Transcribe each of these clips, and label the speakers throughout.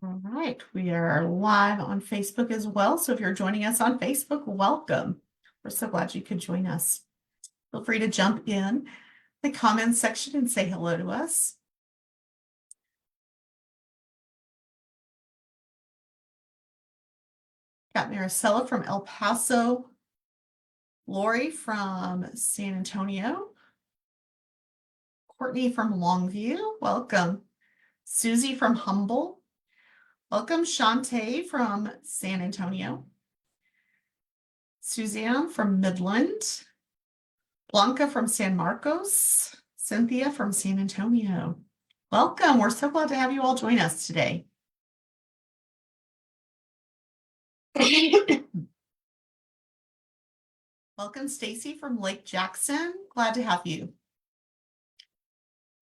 Speaker 1: All right, we are live on Facebook as well. So if you're joining us on Facebook, welcome. We're so glad you could join us. Feel free to jump in the comments section and say hello to us. Got Maricela from El Paso, Lori from San Antonio, Courtney from Longview, welcome. Susie from Humble, welcome. Shantae from San Antonio, Suzanne from Midland, Blanca from San Marcos, Cynthia from San Antonio. Welcome. We're so glad to have you all join us today. Welcome, Stacy from Lake Jackson. Glad to have you.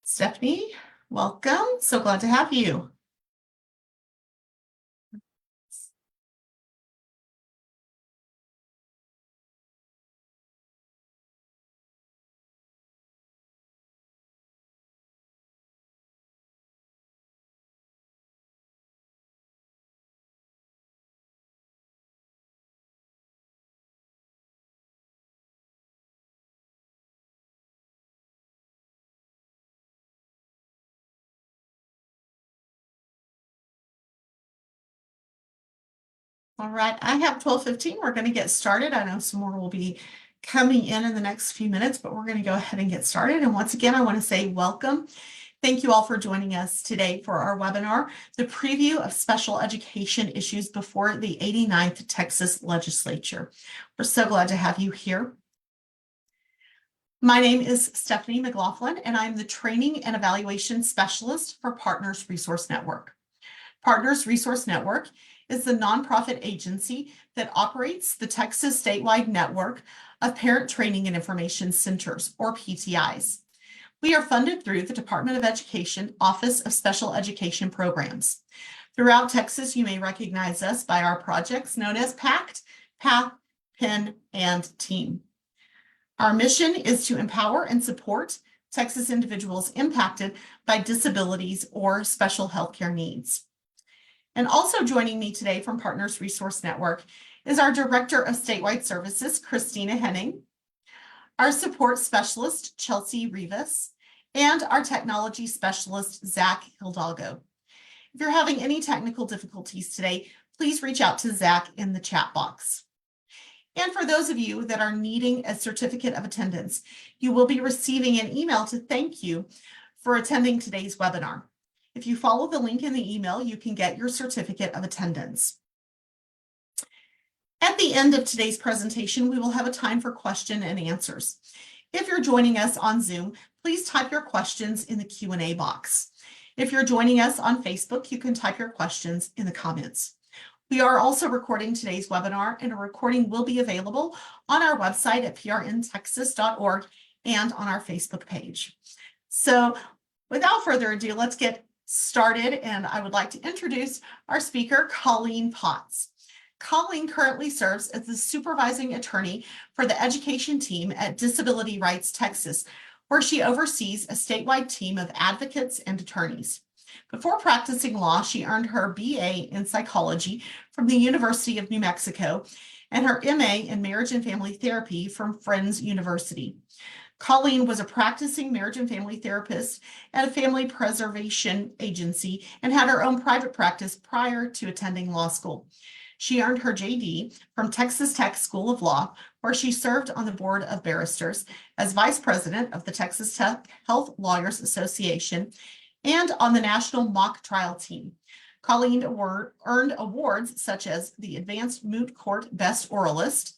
Speaker 1: Stephanie, welcome. So glad to have you. All right, I have 12:15. We're going to get started. I know some more will be coming in the next few minutes, but we're going to go ahead and get started. And once again, I want to say welcome. Thank you all for joining us today for our webinar, the preview of special education issues before the 89th Texas Legislature. We're so glad to have you here. My name is Stephanie McLaughlin, and I'm the Training and Evaluation Specialist for Partners Resource Network. Partners Resource Network is the nonprofit agency that operates the Texas statewide network of Parent Training and Information Centers, or PTIs. We are funded through the Department of Education Office of Special Education Programs. Throughout Texas, you may recognize us by our projects known as PACT, PACT, and TEAM. Our mission is to empower and support Texas individuals impacted by disabilities or special healthcare needs. And also joining me today from Partners Resource Network is our Director of Statewide Services, Christina Henning, our Support Specialist, Chelsea Rivas, and our Technology Specialist, Zach Hidalgo. If you're having any technical difficulties today, please reach out to Zach in the chat box. And for those of you that are needing a certificate of attendance, you will be receiving an email to thank you for attending today's webinar. If you follow the link in the email, you can get your certificate of attendance. At the end of today's presentation, we will have a time for question and answers. If you're joining us on Zoom, please type your questions in the Q&A box. If you're joining us on Facebook, you can type your questions in the comments. We are also recording today's webinar, and a recording will be available on our website at prntexas.org and on our Facebook page. So without further ado, let's get started, and I would like to introduce our speaker, Colleen Potts. Colleen currently serves as the supervising attorney for the education team at Disability Rights Texas, where she oversees a statewide team of advocates and attorneys. Before practicing law, she earned her BA in psychology from the University of New Mexico and her MA in marriage and family therapy from Friends University. Colleen was a practicing marriage and family therapist at a family preservation agency and had her own private practice prior to attending law school. She earned her JD from Texas Tech School of Law, where she served on the board of barristers as vice president of the Texas Tech Health Lawyers Association and on the national mock trial team. Colleen earned awards such as the Advanced Moot Court Best Oralist,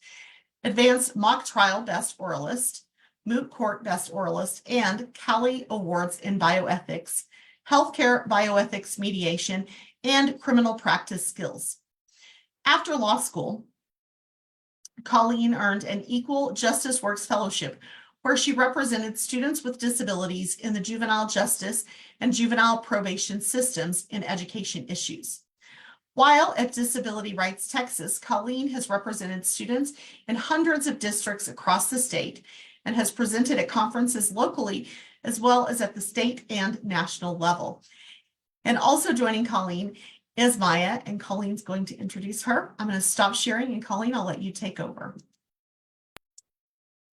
Speaker 1: Advanced Mock Trial Best Oralist, Moot Court Best Oralist, and Cali Awards in Bioethics, Healthcare Bioethics Mediation, and Criminal Practice Skills. After law school, Colleen earned an Equal Justice Works Fellowship, where she represented students with disabilities in the juvenile justice and juvenile probation systems in education issues. While at Disability Rights Texas, Colleen has represented students in hundreds of districts across the state and has presented at conferences locally as well as at the state and national level. And also joining Colleen is Maya, and Colleen's going to introduce her. I'm going to stop sharing, and Colleen, I'll let you take over.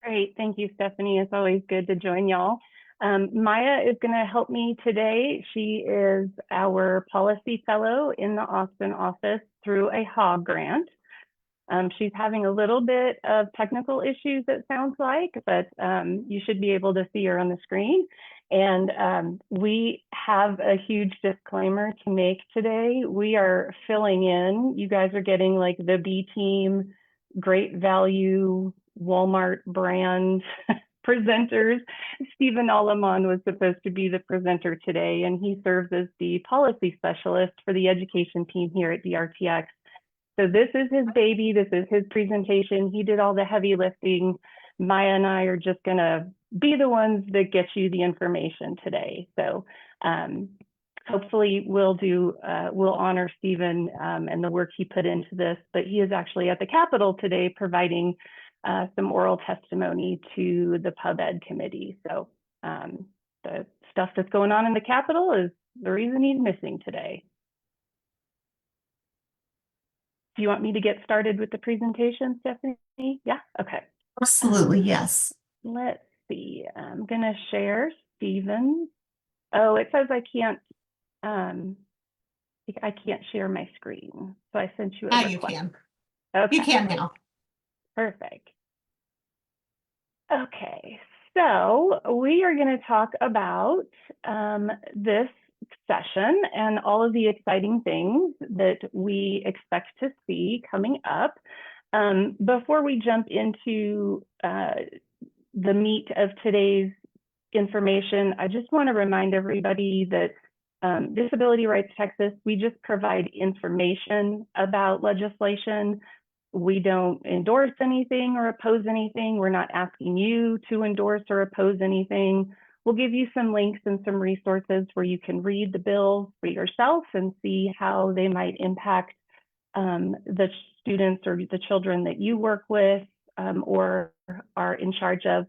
Speaker 2: Great. Thank you, Stephanie. It's always good to join y'all. Maya is going to help me today. She is our policy fellow in the Austin office through a HOG grant. She's having a little bit of technical issues, it sounds like, but you should be able to see her on the screen. And we have a huge disclaimer to make today. We are filling in. You guys are getting like the B team, great value, Walmart brand presenters. Stephen Alleman was supposed to be the presenter today, and he serves as the policy specialist for the education team here at DRTX. So this is his baby. This is his presentation. He did all the heavy lifting. Maya and I are just going to be the ones that get you the information today. So hopefully we'll honor Stephen and the work he put into this, but he is actually at the Capitol today providing some oral testimony to the Pub Ed committee. So the stuff that's going on in the Capitol is the reason he's missing today. Do you want me to get started with the presentation, Stephanie? Yeah, okay.
Speaker 1: Absolutely, yes.
Speaker 2: Let's see, I'm gonna share Stephen. Oh, it says I can't share my screen. So I sent you a request.
Speaker 1: You can.
Speaker 2: Okay.
Speaker 1: You can now.
Speaker 2: Perfect. Okay, so we are going to talk about this session and all of the exciting things that we expect to see coming up. Before we jump into the meat of today's information, I just want to remind everybody that Disability Rights Texas, we just provide information about legislation. We don't endorse anything or oppose anything. We're not asking you to endorse or oppose anything. We'll give you some links and some resources where you can read the bills for yourself and see how they might impact the students or the children that you work with or are in charge of.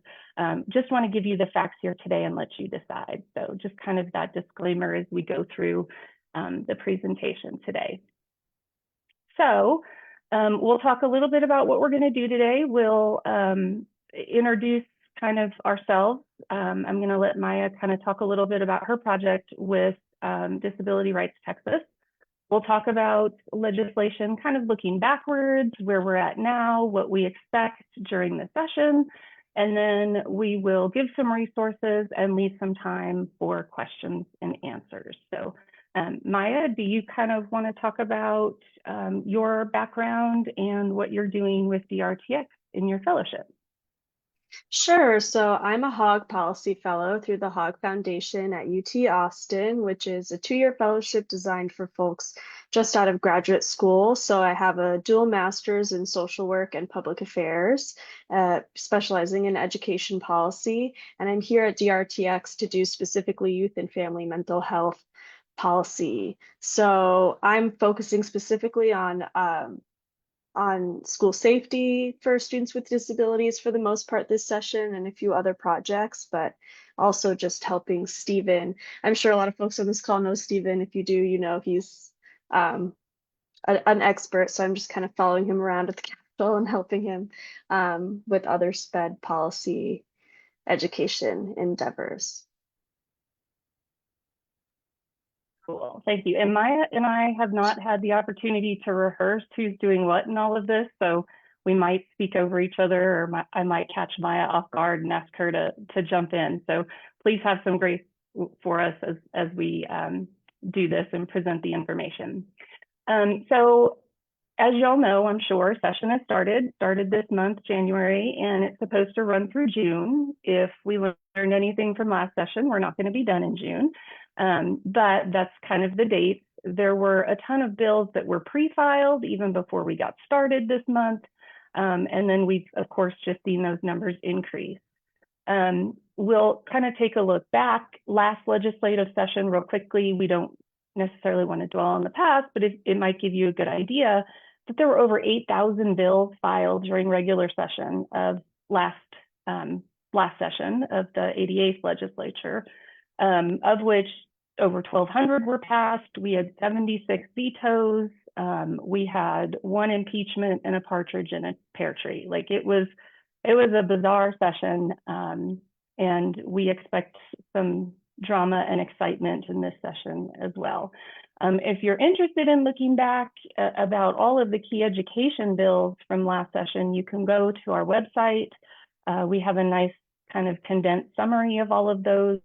Speaker 2: Just want to give you the facts here today and let you decide. So just kind of that disclaimer as we go through the presentation today. So we'll talk a little bit about what we're going to do today. We'll introduce kind of ourselves. I'm going to let Maya kind of talk a little bit about her project with Disability Rights Texas. We'll talk about legislation, kind of looking backwards, where we're at now, what we expect during the session, and then we will give some resources and leave some time for questions and answers. So Maya, do you kind of want to talk about your background and what you're doing with DRTX in your fellowship?
Speaker 3: Sure. So I'm a HOG Policy Fellow through the HOG Foundation at UT Austin, which is a 2-year fellowship designed for folks just out of graduate school. So I have a dual master's in social work and public affairs, specializing in education policy. And I'm here at DRTX to do specifically youth and family mental health policy. So I'm focusing specifically on school safety for students with disabilities for the most part this session and a few other projects, but also just helping Stephen. I'm sure a lot of folks on this call know Stephen. If you do, you know he's an expert. So I'm just kind of following him around at the Capitol and helping him with other SPED policy education endeavors.
Speaker 2: Cool, thank you. And Maya and I have not had the opportunity to rehearse who's doing what in all of this, so we might speak over each other, or I might catch Maya off guard and ask her to jump in. So please have some grace for us as we do this and present the information. So as y'all know, I'm sure, session has started this month, January, and it's supposed to run through June. If we learned anything from last session, we're not going to be done in June. But that's kind of the date. There were a ton of bills that were pre-filed even before we got started this month. And then we've, of course, just seen those numbers increase. We'll kind of take a look back. Last legislative session real quickly. We don't necessarily want to dwell on the past, but it might give you a good idea that there were over 8,000 bills filed during regular session of last session of the 88th legislature, of which over 1,200 were passed. We had 76 vetoes. We had 1 impeachment and a partridge in a pear tree. Like it was a bizarre session, and we expect some drama and excitement in this session as well. If you're interested in looking back about all of the key education bills from last session, you can go to our website. We have a nice kind of condensed summary of all of those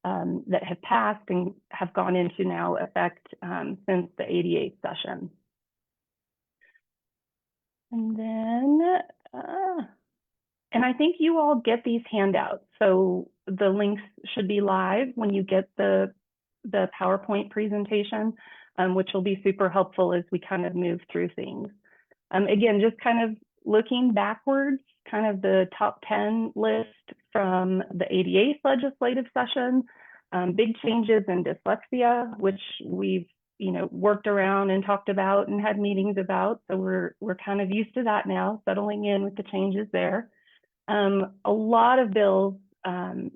Speaker 2: that have passed and have gone into now effect since the 88th session. And then, and I think you all get these handouts. So the links should be live when you get the PowerPoint presentation, which will be super helpful as we kind of move through things. Again, just kind of looking backwards, kind of the top 10 list from the 88th legislative session, big changes in dyslexia, which we've worked around and talked about and had meetings about. So we're kind of used to that now, settling in with the changes there. A lot of bills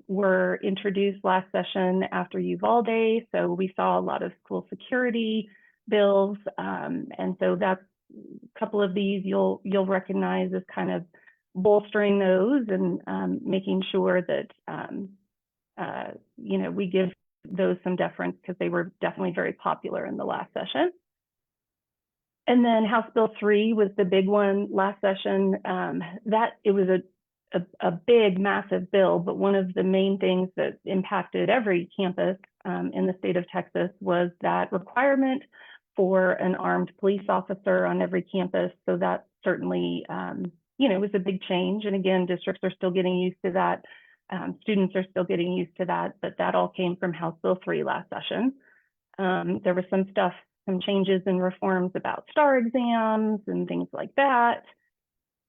Speaker 2: were introduced last session after Uvalde. So we saw a lot of school security bills. And so that's a couple of these you'll recognize as kind of bolstering those and making sure that we give those some deference because they were definitely very popular in the last session. And then House Bill 3 was the big one last session. It was a big, massive bill, but one of the main things that impacted every campus in the state of Texas was that requirement for an armed police officer on every campus. So that certainly, was a big change. And again, districts are still getting used to that. Students are still getting used to that, but that all came from House Bill 3 last session. There was some changes and reforms about STAR exams and things like that.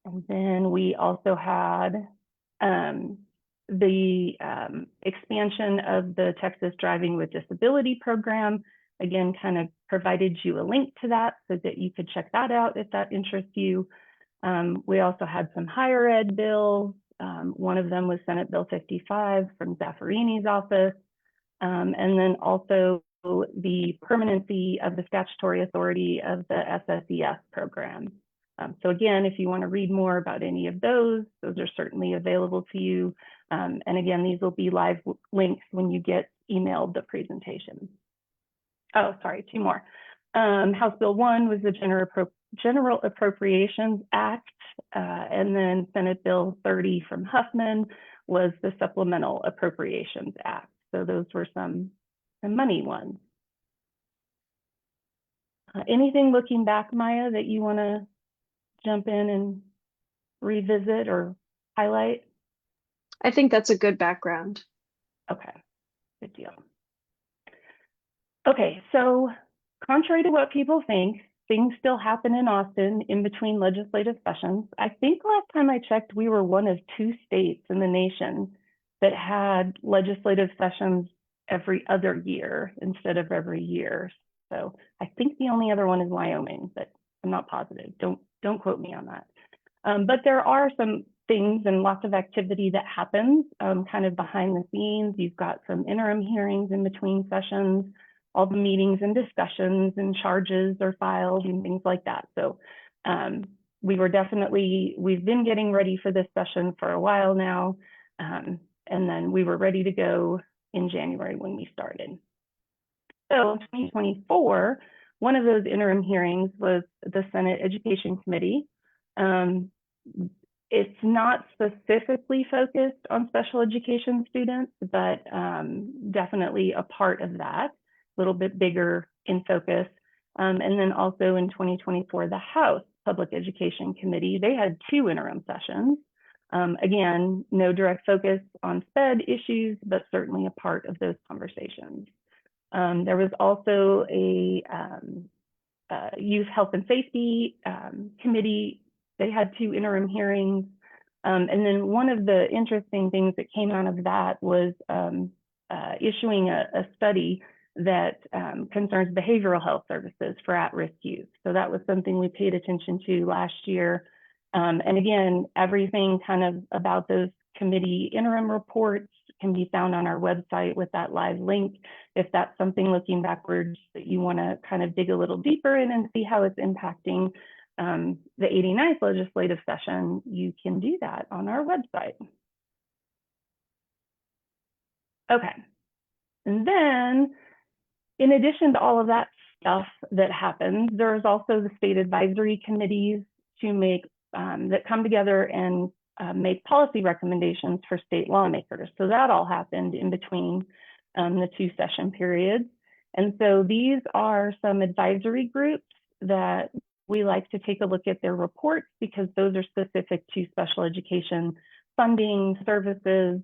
Speaker 2: And then we also had the expansion of the Texas Driving with Disability program. Again, kind of provided you a link to that so that you could check that out if that interests you. We also had some higher ed bills. One of them was Senate Bill 55 from Zaffarini's office. And then also the permanency of the statutory authority of the SSES program. So again, if you want to read more about any of those are certainly available to you. And again, these will be live links when you get emailed the presentation. Oh, sorry, 2 more. House Bill 1 was the General Appropriations Act, and then Senate Bill 30 from Huffman was the Supplemental Appropriations Act. So those were some money ones. Anything looking back, Maya, that you want to jump in and revisit or highlight?
Speaker 3: I think that's a good background.
Speaker 2: Okay, good deal. Okay, so contrary to what people think, things still happen in Austin in between legislative sessions. I think last time I checked, we were one of 2 states in the nation that had legislative sessions every other year instead of every year. So I think the only other one is Wyoming, but I'm not positive. Don't quote me on that. But there are some things and lots of activity that happens kind of behind the scenes. You've got some interim hearings in between sessions. All the meetings and discussions and charges are filed and things like that. So we've been getting ready for this session for a while now. And then we were ready to go in January when we started. So in 2024, one of those interim hearings was the Senate Education Committee. It's not specifically focused on special education students, but definitely a part of that. A little bit bigger in focus. And then also in 2024, the House Public Education Committee, they had 2 interim sessions. Again, no direct focus on SPED issues, but certainly a part of those conversations. There was also a Youth Health and Safety Committee. They had 2 interim hearings. And then one of the interesting things that came out of that was issuing a study that concerns behavioral health services for at-risk youth. So that was something we paid attention to last year. And again, everything kind of about those committee interim reports can be found on our website with that live link. If that's something looking backwards that you want to kind of dig a little deeper in and see how it's impacting the 89th legislative session, you can do that on our website. Okay, and then in addition to all of that stuff that happens, there's also the state advisory committees to make that come together and make policy recommendations for state lawmakers. So that all happened in between the two session periods. And so these are some advisory groups that we like to take a look at their reports, because those are specific to special education funding services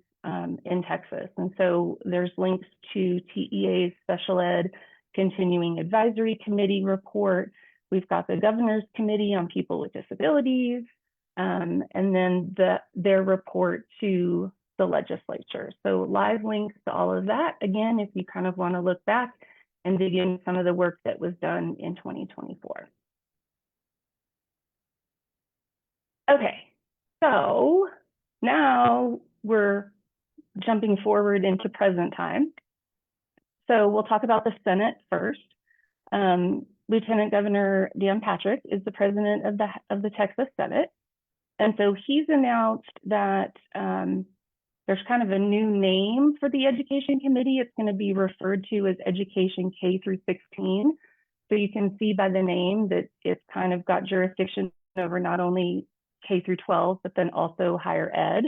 Speaker 2: in Texas. And so there's links to TEA's Special Ed Continuing Advisory Committee report. We've got the Governor's Committee on People with Disabilities, and then their report to the legislature. So live links to all of that. Again, if you kind of want to look back and dig in some of the work that was done in 2024. Okay, so now we're jumping forward into present time. So we'll talk about the Senate first. Lieutenant Governor Dan Patrick is the president of the Texas Senate. And so he's announced that there's kind of a new name for the Education Committee. It's going to be referred to as Education K through 16. So you can see by the name that it's kind of got jurisdiction over not only K through 12, but then also higher ed.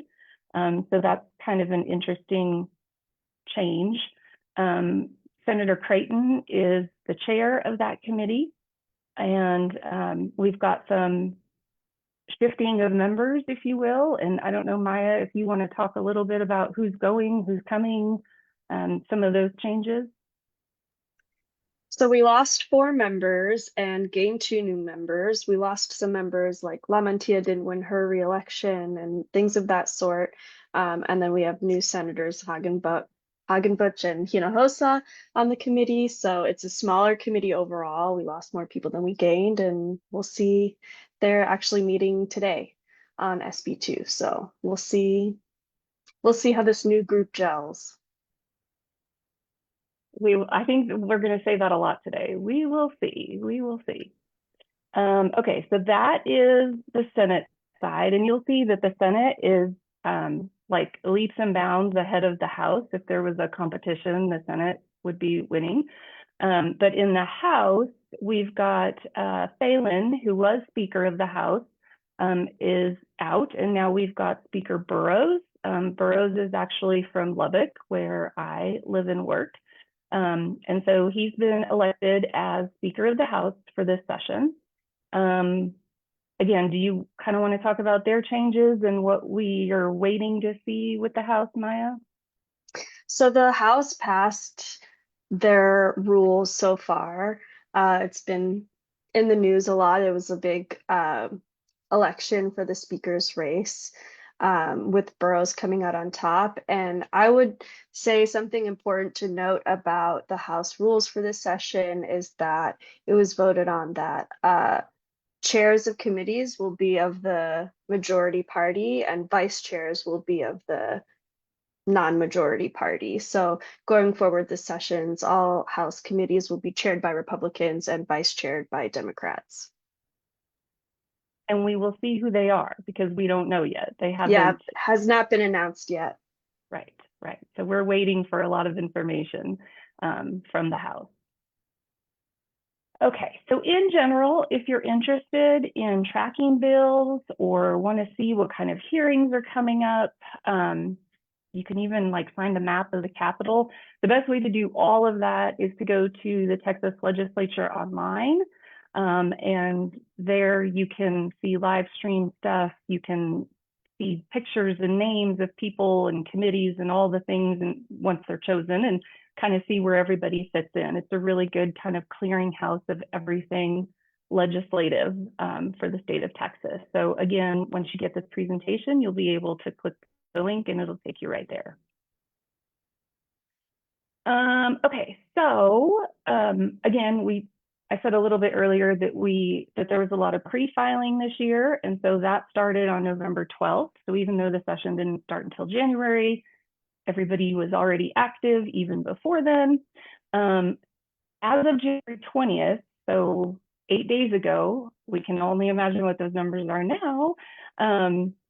Speaker 2: So that's kind of an interesting change. Senator Creighton is the chair of that committee, and we've got some shifting of members, if you will. And I don't know, Maya, if you want to talk a little bit about who's going, who's coming, some of those changes.
Speaker 3: So we lost 4 members and gained 2 new members. We lost some members, like LaMantia didn't win her reelection and things of that sort. And then we have new senators, Hagenbuch and Hinojosa on the committee. So it's a smaller committee overall. We lost more people than we gained, and we'll see. They're actually meeting today on SB2. So we'll see how this new group gels.
Speaker 2: I think we're going to say that a lot today. We will see. We will see. Okay, so that is the Senate side, and you'll see that the Senate is like leaps and bounds ahead of the House. If there was a competition, the Senate would be winning. But in the House, we've got Phelan, who was Speaker of the House, is out, and now we've got Speaker Burrows. Burrows is actually from Lubbock, where I live and work. And so he's been elected as Speaker of the House for this session. Again, do you kind of want to talk about their changes and what we are waiting to see with the House, Maya?
Speaker 3: So the House passed their rules so far. It's been in the news a lot. It was a big election for the Speaker's race, with Burrows coming out on top. And I would say something important to note about the House rules for this session is that it was voted on that chairs of committees will be of the majority party and vice chairs will be of the non-majority party. So going forward this sessions, all House committees will be chaired by Republicans and vice chaired by Democrats.
Speaker 2: And we will see who they are, because we don't know yet. They haven't.
Speaker 3: Yeah, has not been announced yet.
Speaker 2: Right, right. So we're waiting for a lot of information from the House. Okay, so in general, if you're interested in tracking bills or want to see what kind of hearings are coming up, you can even like find a map of the Capitol. The best way to do all of that is to go to the Texas Legislature online. And there you can see live stream stuff. You can see pictures and names of people and committees and all the things, and once they're chosen, and kind of see where everybody fits in. It's a really good kind of clearinghouse of everything legislative for the state of Texas. So again, once you get this presentation, you'll be able to click the link and it'll take you right there. Okay, so again, I said a little bit earlier that there was a lot of pre-filing this year, and so that started on November 12th. So even though the session didn't start until January, everybody was already active even before then. As of January 20th, so 8 days ago, we can only imagine what those numbers are now.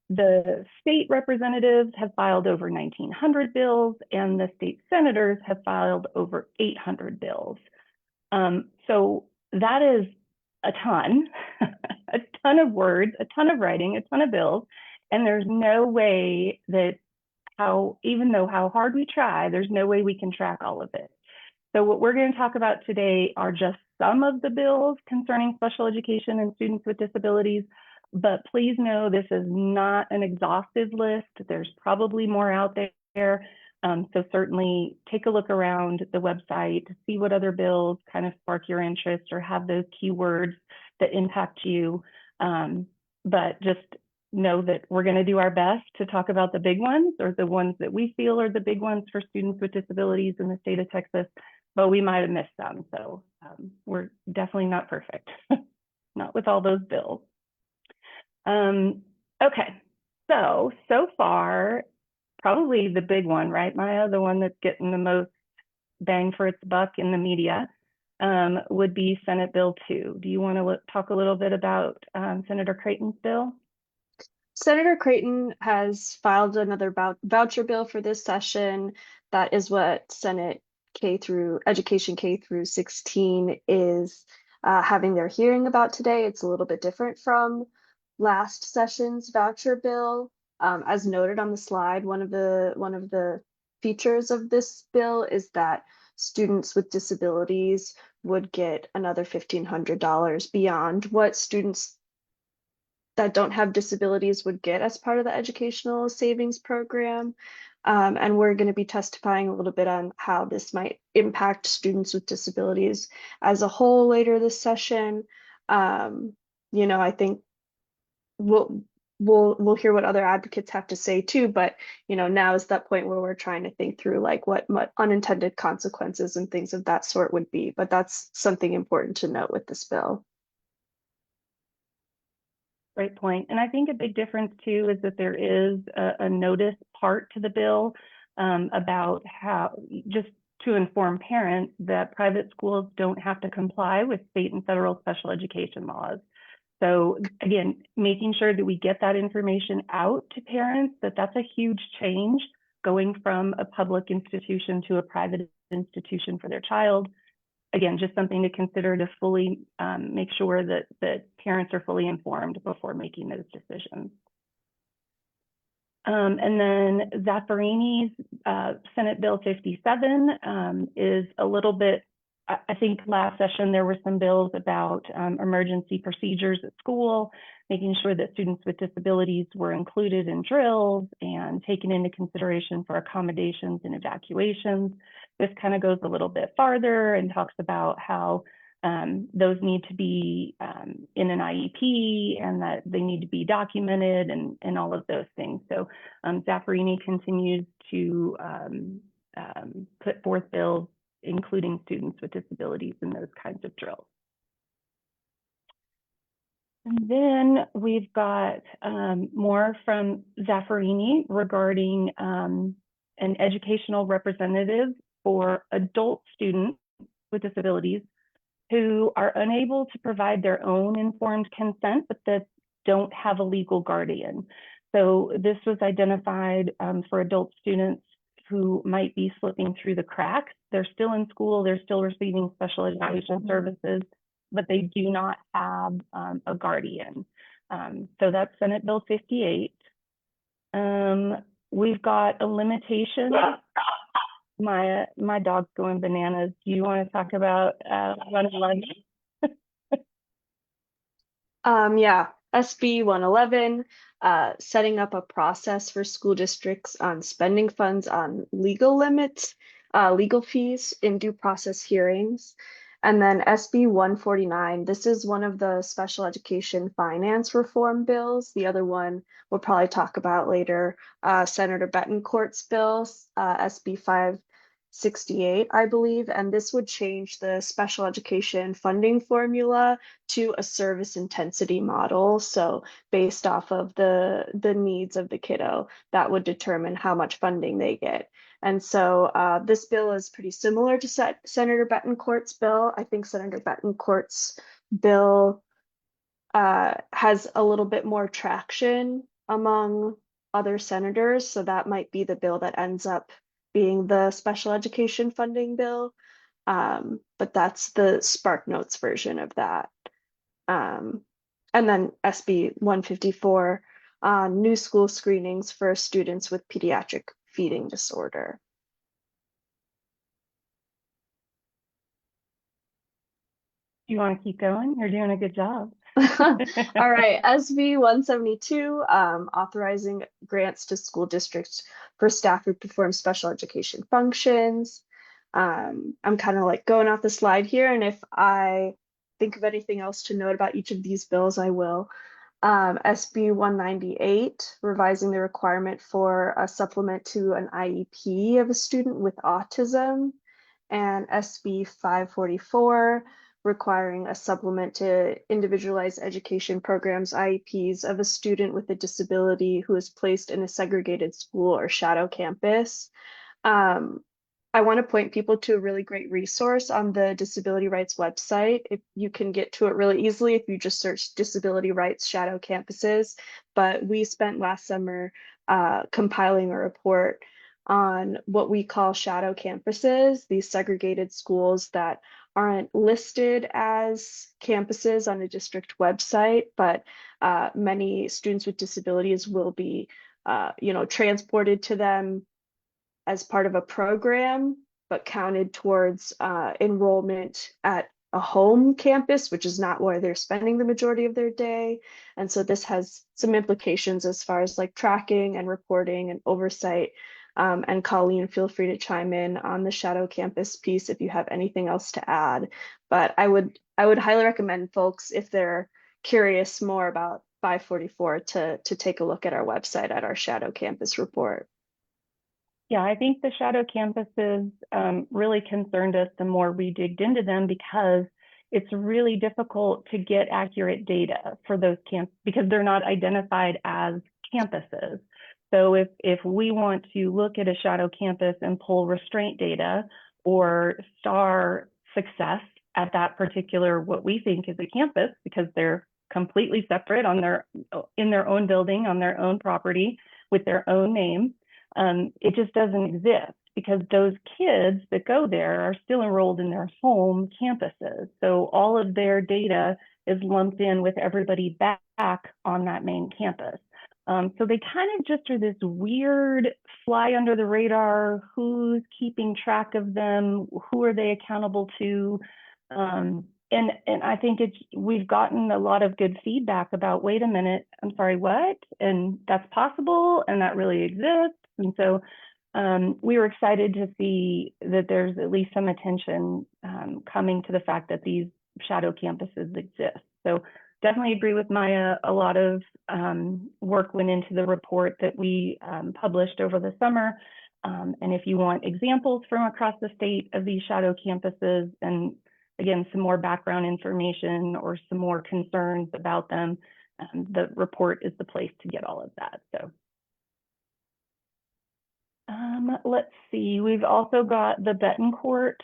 Speaker 2: The state representatives have filed over 1,900 bills, and the state senators have filed over 800 bills. So that is a ton, a ton of words, a ton of writing, a ton of bills, and there's no way that even though how hard we try, there's no way we can track all of it. So what we're going to talk about today are just some of the bills concerning special education and students with disabilities, but please know this is not an exhaustive list. There's probably more out there. So certainly take a look around the website to see what other bills kind of spark your interest or have those keywords that impact you. But just know that we're going to do our best to talk about the big ones, or the ones that we feel are the big ones for students with disabilities in the state of Texas, but we might have missed some. So we're definitely not perfect, not with all those bills. Okay, so far, probably the big one, right, Maya? The one that's getting the most bang for its buck in the media would be Senate Bill 2. Do you want to talk a little bit about Senator Creighton's bill?
Speaker 3: Senator Creighton has filed another voucher bill for this session. That is what Senate Education K through 16 is having their hearing about today. It's a little bit different from last session's voucher bill. As noted on the slide, one of the features of this bill is that students with disabilities would get another $1,500 beyond what students that don't have disabilities would get as part of the educational savings program. And we're going to be testifying a little bit on how this might impact students with disabilities as a whole later this session. I think we'll hear what other advocates have to say too, but now is that point where we're trying to think through like what unintended consequences and things of that sort would be. But that's something important to note with this bill.
Speaker 2: Great point. And I think a big difference too is that there is a notice part to the bill about how, just to inform parents that private schools don't have to comply with state and federal special education laws. So again, making sure that we get that information out to parents, that's a huge change going from a public institution to a private institution for their child. Again, just something to consider to fully make sure that parents are fully informed before making those decisions. And then Zaffarini's Senate Bill 57 is a little bit, I think last session there were some bills about emergency procedures at school, making sure that students with disabilities were included in drills and taken into consideration for accommodations and evacuations. This kind of goes a little bit farther and talks about how those need to be in an IEP and that they need to be documented and all of those things. So Zaffarini continues to put forth bills including students with disabilities in those kinds of drills. And then we've got more from Zaffarini regarding an educational representative for adult students with disabilities who are unable to provide their own informed consent, but that don't have a legal guardian. So this was identified for adult students who might be slipping through the cracks. They're still in school, they're still receiving special education services, but they do not have a guardian. So that's Senate Bill 58. We've got a limitation. My dog's going bananas. Do you want to talk about 111?
Speaker 3: Yeah, SB 111, setting up a process for school districts on spending funds on legal limits, legal fees in due process hearings. And then SB 149, this is one of the special education finance reform bills. The other one we'll probably talk about later, Senator Betancourt's bills, SB 68, I believe, and this would change the special education funding formula to a service intensity model. So based off of the needs of the kiddo, that would determine how much funding they get. And so this bill is pretty similar to Senator Betancourt's bill. I think Senator Betancourt's bill has a little bit more traction among other senators. So that might be the bill that ends up being the special education funding bill. But that's the Spark Notes version of that. And then SB 154, new school screenings for students with pediatric feeding disorder.
Speaker 2: You want to keep going? You're doing a good job.
Speaker 3: All right, SB 172, authorizing grants to school districts for staff who perform special education functions. I'm kind of like going off the slide here, and if I think of anything else to note about each of these bills, I will. SB 198, revising the requirement for a supplement to an IEP of a student with autism, and SB 544, requiring a supplement to individualized education programs, IEPs, of a student with a disability who is placed in a segregated school or shadow campus. I want to point people to a really great resource on the Disability Rights website. If you can get to it really easily if you just search Disability Rights Shadow Campuses. But we spent last summer compiling a report on what we call shadow campuses, these segregated schools that aren't listed as campuses on a district website, but many students with disabilities will be transported to them as part of a program, but counted towards enrollment at a home campus, which is not where they're spending the majority of their day. And so this has some implications as far as like tracking and reporting and oversight. And Colleen, feel free to chime in on the shadow campus piece if you have anything else to add. But I would highly recommend folks, if they're curious more about 544, to take a look at our website at our shadow campus report.
Speaker 2: Yeah, I think the shadow campuses really concerned us the more we digged into them, because it's really difficult to get accurate data for those camps because they're not identified as campuses. So if we want to look at a shadow campus and pull restraint data or star success at that particular, what we think is a campus, because they're completely separate in their own building, on their own property, with their own name, it just doesn't exist, because those kids that go there are still enrolled in their home campuses. So all of their data is lumped in with everybody back on that main campus. So they kind of just are this weird fly under the radar, who's keeping track of them, who are they accountable to? And I think we've gotten a lot of good feedback about, wait a minute, I'm sorry, what? And that's possible, and that really exists. And so we were excited to see that there's at least some attention coming to the fact that these shadow campuses exist. So definitely agree with Maya. A lot of work went into the report that we published over the summer. And if you want examples from across the state of these shadow campuses, and again, some more background information or some more concerns about them, the report is the place to get all of that. So let's see, we've also got the Betancourt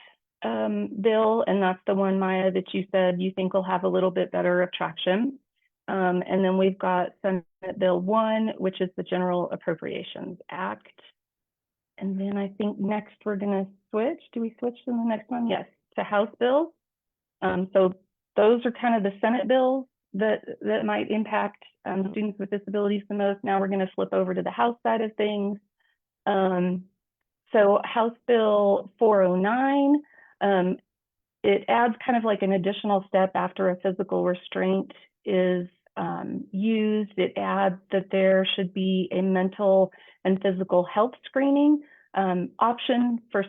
Speaker 2: bill, and that's the one, Maya, that you said you think will have a little bit better traction. And then we've got Senate Bill 1, which is the General Appropriations Act. And then I think next we're going to switch. Do we switch to the next one? Yes, to House bills. So those are kind of the Senate bills that might impact students with disabilities the most. Now we're going to flip over to the House side of things. So House Bill 409, it adds kind of like an additional step after a physical restraint is used. It adds that there should be a mental and physical health screening option for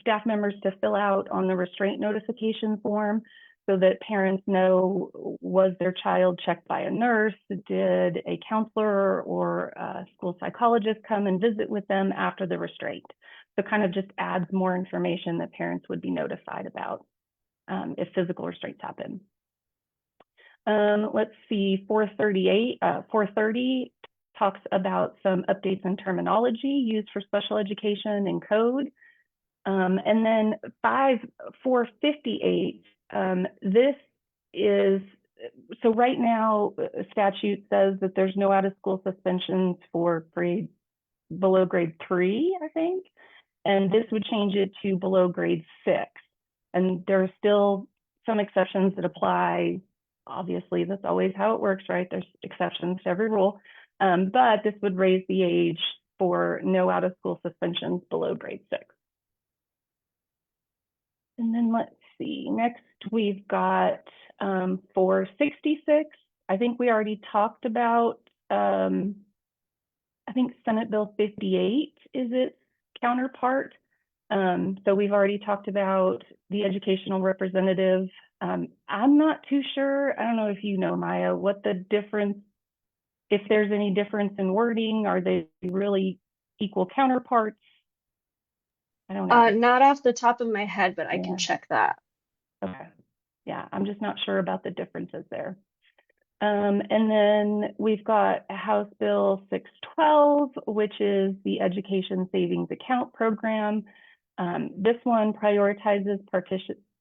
Speaker 2: staff members to fill out on the restraint notification form. so that parents know, was their child checked by a nurse? Did a counselor or a school psychologist come and visit with them after the restraint? So kind of just adds more information that parents would be notified about if physical restraints happen. Let's see, 430 talks about some updates in terminology used for special education and code. And then 458, this is, so right now statute says that there's no out of school suspensions for below grade 3, I think. And this would change it to below grade 6. And there are still some exceptions that apply. Obviously, that's always how it works, right? There's exceptions to every rule. But this would raise the age for no out of school suspensions below grade 6. And then let's see, next we've got 466. I think we already talked about, I think Senate Bill 58 is its counterpart. So we've already talked about the educational representative. I'm not too sure. I don't know if you know, Maya, what the difference, if there's any difference in wording. Are they really equal counterparts? I don't know.
Speaker 3: Not off the top of my head, but I can check that.
Speaker 2: Okay. Yeah, I'm just not sure about the differences there. And then we've got House Bill 612, which is the Education Savings Account Program. This one prioritizes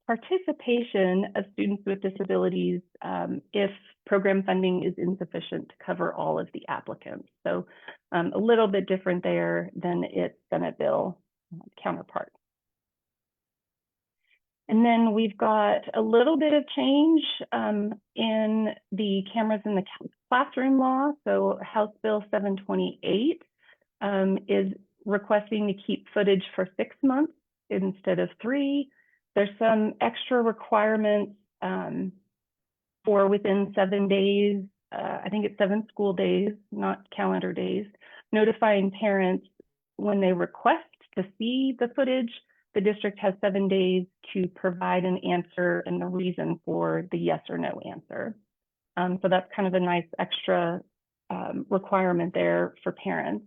Speaker 2: participation of students with disabilities if program funding is insufficient to cover all of the applicants. So a little bit different there than its Senate bill counterpart. And then we've got a little bit of change in the cameras in the classroom law. So House Bill 728 is requesting to keep footage for 6 months instead of 3. There's some extra requirements for within 7 days. I think it's 7 school days, not calendar days, notifying parents when they request to see the footage. The district has 7 days to provide an answer and the reason for the yes or no answer. So that's kind of a nice extra requirement there for parents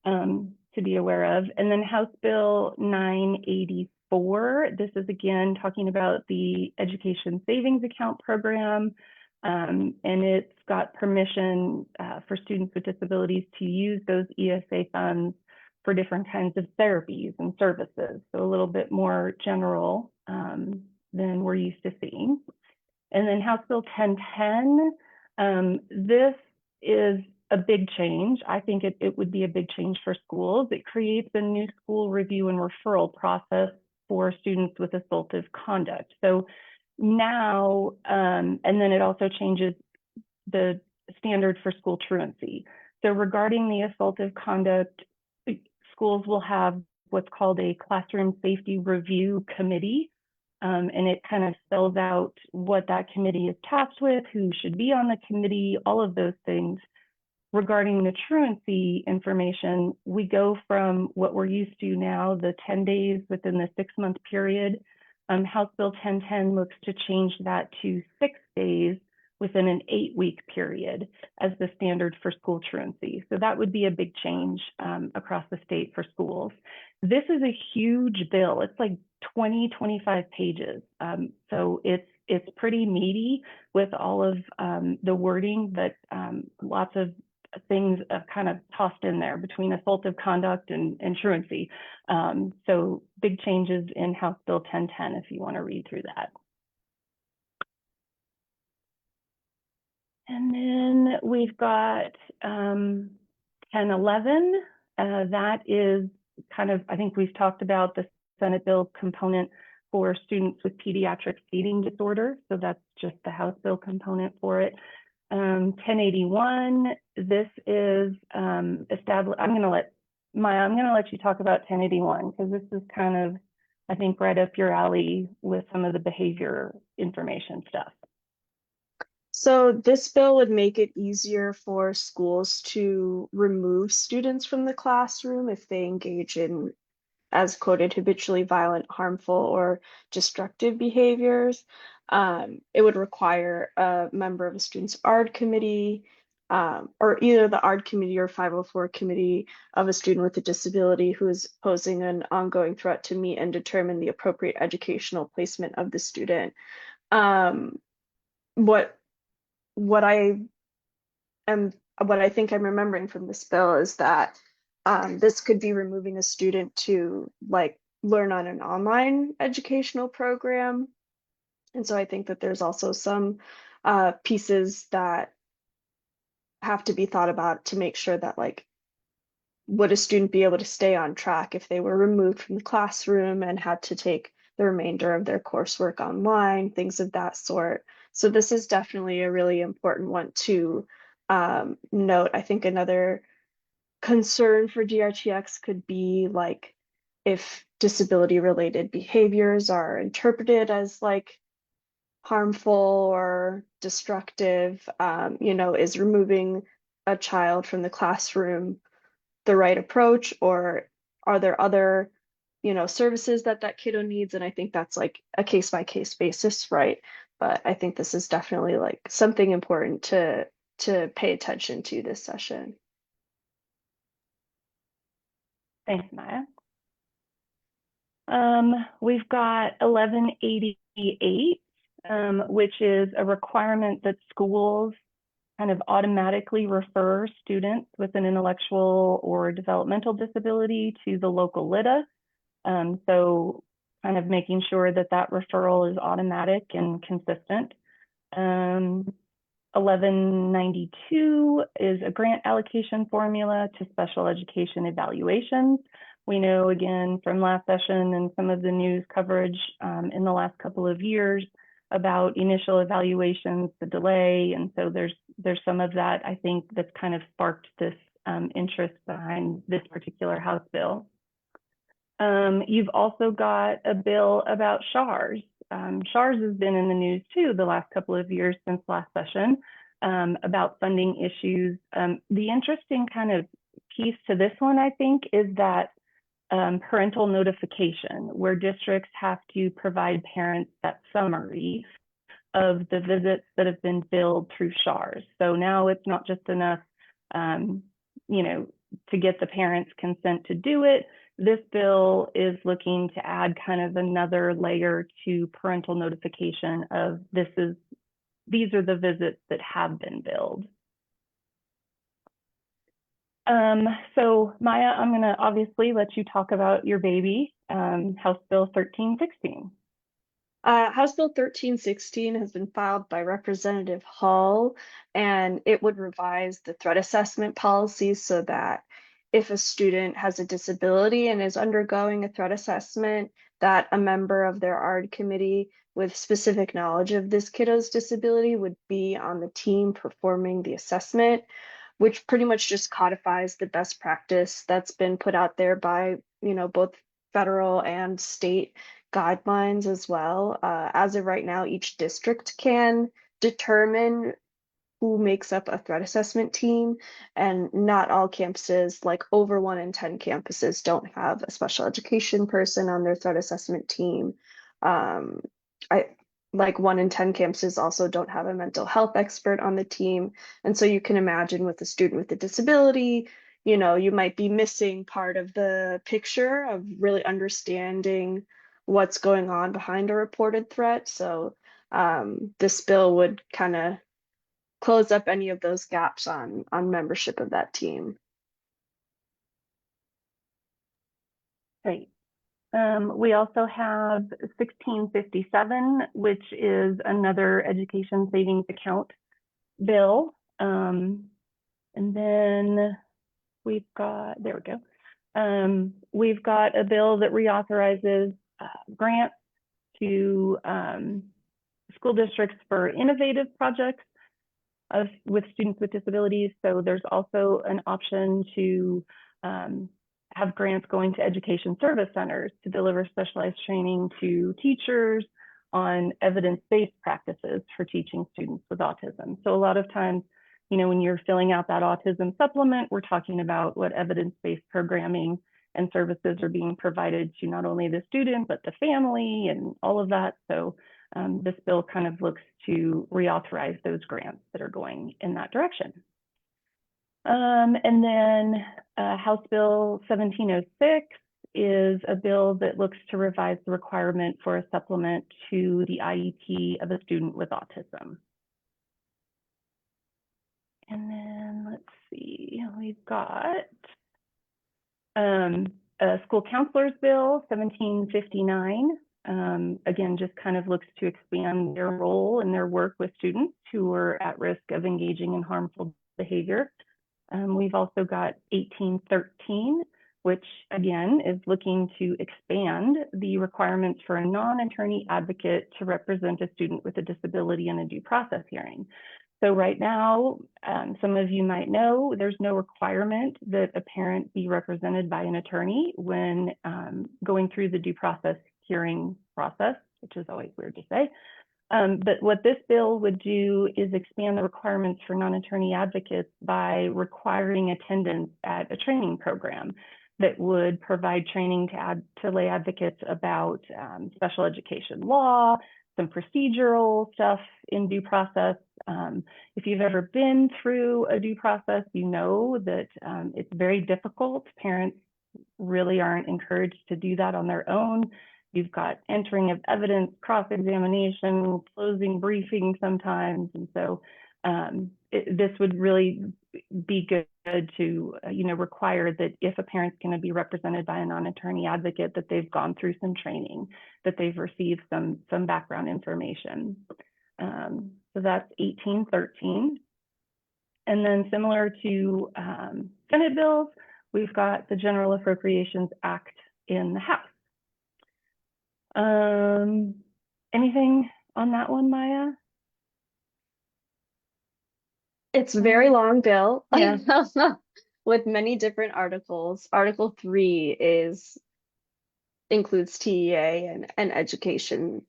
Speaker 2: to be aware of. And then House Bill 984, this is again talking about the Education Savings Account Program. And it's got permission for students with disabilities to use those ESA funds for different kinds of therapies and services. So a little bit more general than we're used to seeing. And then House Bill 1010, this is a big change. I think it would be a big change for schools. It creates a new school review and referral process for students with assaultive conduct. So now, and then it also changes the standard for school truancy. So regarding the assaultive conduct, schools will have what's called a classroom safety review committee. And it kind of spells out what that committee is tasked with, who should be on the committee, all of those things. Regarding the truancy information, we go from what we're used to now, the 10 days within the 6-month period. House Bill 1010 looks to change that to 6 days within an 8-week period as the standard for school truancy. So that would be a big change across the state for schools. This is a huge bill. It's like 25 pages. So it's pretty meaty with all of the wording, but lots of things kind of tossed in there between assaultive conduct and truancy. So big changes in House Bill 1010 if you want to read through that. And then we've got 1011. That is kind of, I think we've talked about the Senate bill component for students with pediatric feeding disorder. So that's just the House bill component for it. 1081, this is established. I'm going to let you talk about 1081 because this is kind of, I think, right up your alley with some of the behavior information stuff.
Speaker 3: So this bill would make it easier for schools to remove students from the classroom if they engage in as quoted, habitually violent, harmful, or destructive behaviors. It would require a member of a student's ARD committee, or either the ARD committee or 504 committee of a student with a disability who is posing an ongoing threat to meet and determine the appropriate educational placement of the student. What I think I'm remembering from this bill is that this could be removing a student to like learn on an online educational program. And so I think that there's also some pieces that have to be thought about to make sure that like, would a student be able to stay on track if they were removed from the classroom and had to take the remainder of their coursework online, things of that sort. So this is definitely a really important one to note. I think another concern for DRTX could be like if disability related behaviors are interpreted as like harmful or destructive, is removing a child from the classroom the right approach, or are there other, services that kiddo needs? And I think that's like a case by case basis, right? But I think this is definitely like something important to pay attention to this session.
Speaker 2: Thanks, Maya. We've got 1188, which is a requirement that schools kind of automatically refer students with an intellectual or developmental disability to the local LIDA. So kind of making sure that that referral is automatic and consistent. 1192 is a grant allocation formula to special education evaluations. We know again from last session and some of the news coverage in the last couple of years about initial evaluations, the delay, and so there's some of that I think that's kind of sparked this interest behind this particular House bill. You've also got a bill about SHARS. SHARS has been in the news too the last couple of years since last session about funding issues. The interesting kind of piece to this one, I think, is that parental notification, where districts have to provide parents that summary of the visits that have been billed through SHARS. So now it's not just enough, to get the parents' consent to do it. This bill is looking to add kind of another layer to parental notification of these are the visits that have been billed. So Maya, I'm going to obviously let you talk about your baby, House Bill 1316.
Speaker 3: House Bill 1316 has been filed by Representative Hall, and it would revise the threat assessment policy so that if a student has a disability and is undergoing a threat assessment, that a member of their ARD committee with specific knowledge of this kiddo's disability would be on the team performing the assessment, which pretty much just codifies the best practice that's been put out there by, both federal and state guidelines as well. As of right now, each district can determine who makes up a threat assessment team, and not all campuses, like over 1 in 10 campuses, don't have a special education person on their threat assessment team. Like 1 in 10 campuses also don't have a mental health expert on the team. And so you can imagine with a student with a disability, you might be missing part of the picture of really understanding what's going on behind a reported threat. So this bill would kind of close up any of those gaps on membership of that team.
Speaker 2: Great. We also have 1657, which is another education savings account bill. And then we've got, there we go. We've got a bill that reauthorizes grants to school districts for innovative projects with students with disabilities. So there's also an option to have grants going to education service centers to deliver specialized training to teachers on evidence-based practices for teaching students with autism. So a lot of times, when you're filling out that autism supplement, we're talking about what evidence-based programming and services are being provided to not only the student, but the family and all of that. So this bill kind of looks to reauthorize those grants that are going in that direction. And then House Bill 1706 is a bill that looks to revise the requirement for a supplement to the IEP of a student with autism. And then let's see, we've got a school counselors bill 1759. Again, just kind of looks to expand their role and their work with students who are at risk of engaging in harmful behavior. We've also got 1813, which again is looking to expand the requirements for a non-attorney advocate to represent a student with a disability in a due process hearing. So right now, some of you might know, there's no requirement that a parent be represented by an attorney when going through the due process hearing process, which is always weird to say. But what this bill would do is expand the requirements for non-attorney advocates by requiring attendance at a training program that would provide training to lay advocates about special education law, some procedural stuff in due process. If you've ever been through a due process, you know that it's very difficult. Parents really aren't encouraged to do that on their own. You've got entering of evidence, cross-examination, closing briefing sometimes. And so this would really be good to require that if a parent's going to be represented by a non-attorney advocate, that they've gone through some training, that they've received some background information. So that's 1813. And then similar to Senate bills, we've got the General Appropriations Act in the House. Anything on that one, Maya?
Speaker 3: It's a very long bill.
Speaker 2: Yeah.
Speaker 3: With many different articles. Article 3 includes TEA and education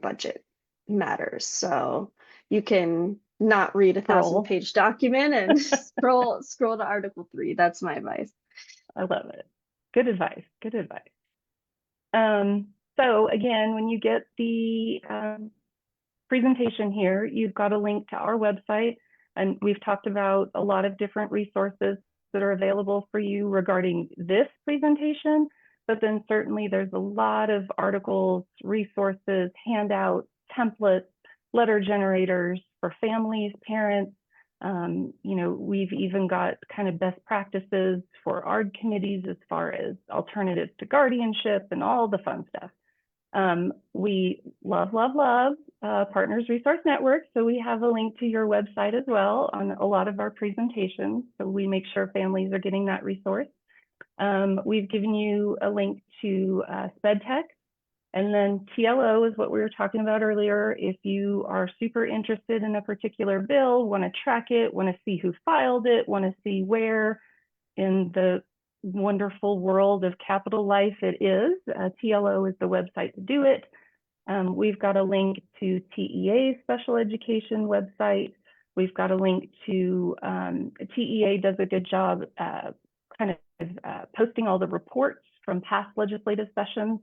Speaker 3: budget matters. So you can not read a 1,000-page document and scroll to Article 3. That's my advice.
Speaker 2: I love it. Good advice. Good advice. So again, when you get the presentation here, you've got a link to our website, and we've talked about a lot of different resources that are available for you regarding this presentation, but then certainly there's a lot of articles, resources, handouts, templates, letter generators for families, parents. We've even got kind of best practices for ARD committees as far as alternatives to guardianship and all the fun stuff. We love Partners Resource Network. So we have a link to your website as well on a lot of our presentations. So we make sure families are getting that resource. We've given you a link to SpedTech. And then TLO is what we were talking about earlier. If you are super interested in a particular bill, want to track it, want to see who filed it, want to see where in the wonderful world of Capitol life it is, TLO is the website to do it. We've got a link to TEA's special education website. We've got a link to TEA does a good job posting all the reports from past legislative sessions.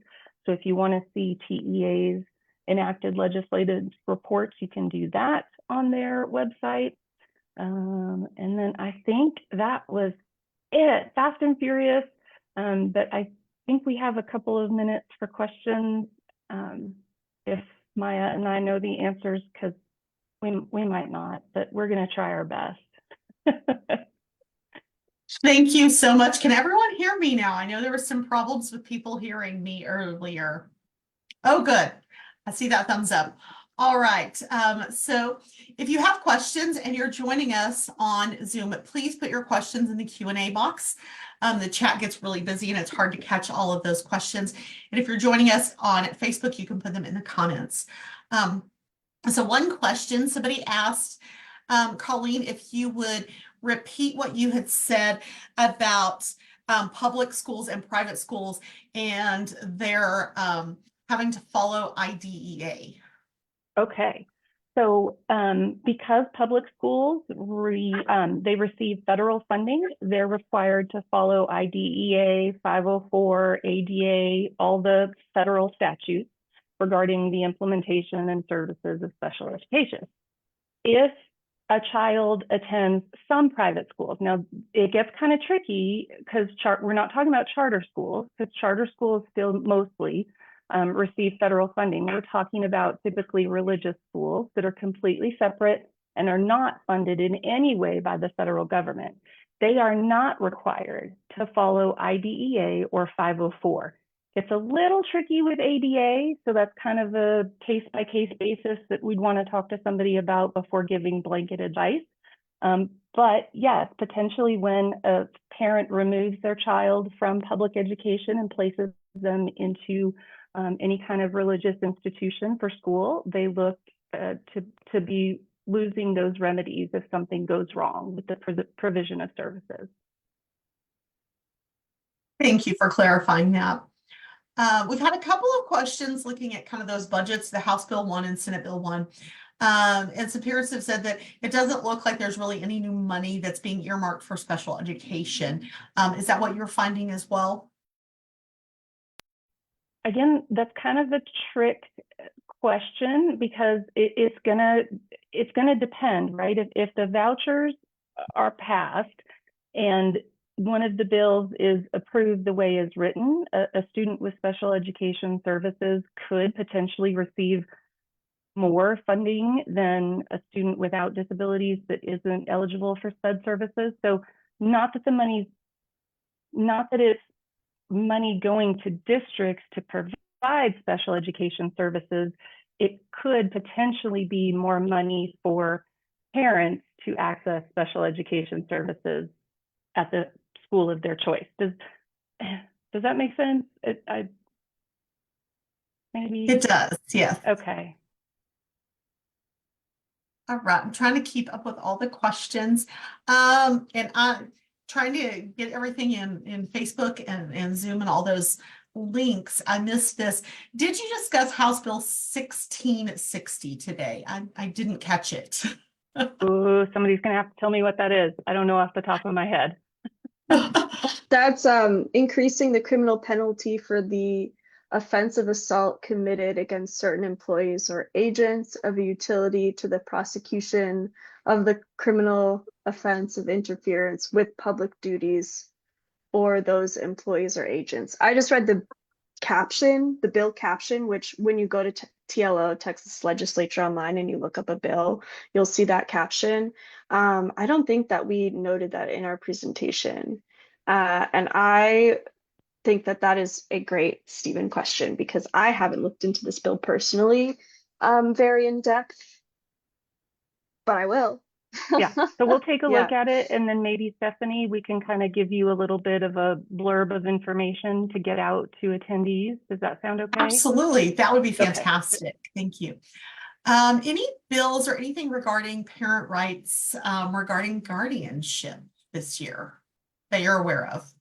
Speaker 2: So if you want to see TEA's enacted legislative reports, you can do that on their website. And then I think that was it, fast and furious. But I think we have a couple of minutes for questions. If Maya and I know the answers, because we might not, but we're going to try our best.
Speaker 1: Thank you so much. Can everyone hear me now? I know there were some problems with people hearing me earlier. Oh, good. I see that thumbs up. All right. So if you have questions and you're joining us on Zoom, please put your questions in the Q&A box. The chat gets really busy and it's hard to catch all of those questions. And if you're joining us on Facebook, you can put them in the comments. So one question somebody asked, Colleen, if you would repeat what you had said about public schools and private schools and their having to follow IDEA.
Speaker 2: Okay, So because public schools they receive federal funding, they're required to follow IDEA, 504, ADA, all the federal statutes regarding the implementation and services of special education. If a child attends some private schools, now it gets kind of tricky because we're not talking about charter schools, because charter schools still mostly receive federal funding. We're talking about typically religious schools that are completely separate and are not funded in any way by the federal government. They are not required to follow IDEA or 504. It's a little tricky with ADA, so that's kind of a case-by-case basis that we'd want to talk to somebody about before giving blanket advice. But yes, potentially when a parent removes their child from public education and places them into any kind of religious institution for school, they look to be losing those remedies if something goes wrong with the provision of services.
Speaker 1: Thank you for clarifying that. We've had a couple of questions looking at kind of those budgets, the House Bill 1 and Senate Bill 1. And some parents have said that it doesn't look like there's really any new money that's being earmarked for special education. Is that what you're finding as well?
Speaker 2: Again, that's kind of a trick question because it's gonna depend, right? If the vouchers are passed and one of the bills is approved the way it's written, a student with special education services could potentially receive more funding than a student without disabilities that isn't eligible for SPED services. So not that it's money going to districts to provide special education services, it could potentially be more money for parents to access special education services at the school of their choice. Does that make sense? Maybe
Speaker 1: it does, yes.
Speaker 2: Okay.
Speaker 1: All right, I'm trying to keep up with all the questions. And I'm trying to get everything in Facebook and Zoom and all those links. I missed this. Did you discuss House Bill 1660 today? I didn't catch it.
Speaker 2: Ooh, somebody's gonna have to tell me what that is. I don't know off the top of my head.
Speaker 3: That's increasing the criminal penalty for the offense of assault committed against certain employees or agents of a utility to the prosecution of the criminal offense of interference with public duties or those employees or agents. I just read the caption, the bill caption, which when you go to TLO, Texas Legislature online, and you look up a bill, you'll see that caption. I don't think that we noted that in our presentation. And I think that that is a great Stephen question because I haven't looked into this bill personally very in depth, but I will.
Speaker 2: Yeah, so we'll take a look at it, and then maybe Stephanie, we can kind of give you a little bit of a blurb of information to get out to attendees. Does that sound okay?
Speaker 1: Absolutely, that would be fantastic. Okay. Thank you. Any bills or anything regarding parent rights regarding guardianship this year that you're aware of?